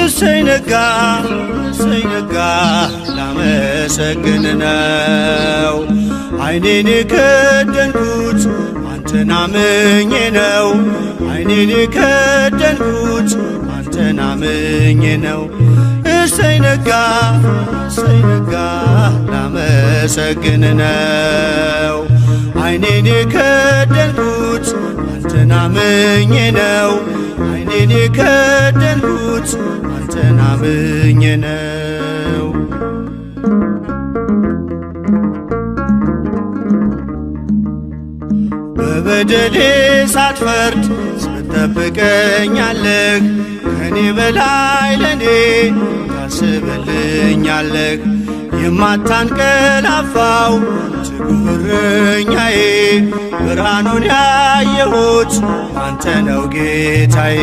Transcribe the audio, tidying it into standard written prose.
እሰይ ነጋ እሰይ ነጋ ላመሰግን ነው። ዓይኔን የከደንኩት አንተን አምኜ ነው። ዓይኔን የከደንኩት አንተን አምኜ ነው። እሰይ ነጋ እሰይ ነጋ ላመሰግን ነው። ዓይኔን የከደንኩት አንተን አምኜ ነው። ዓይኔን የከደንኩት አንተን አምኜ ነው። በበደሌ ሳትፈርድ ስትጠብቀኛለህ፣ ከኔ በላይ ለኔ ታስብልኛለህ። የማታንቀላፋው ትጉህ እረኛዬ፣ ብርሃኑን ያየሁት አንተ ነው ጌታዬ።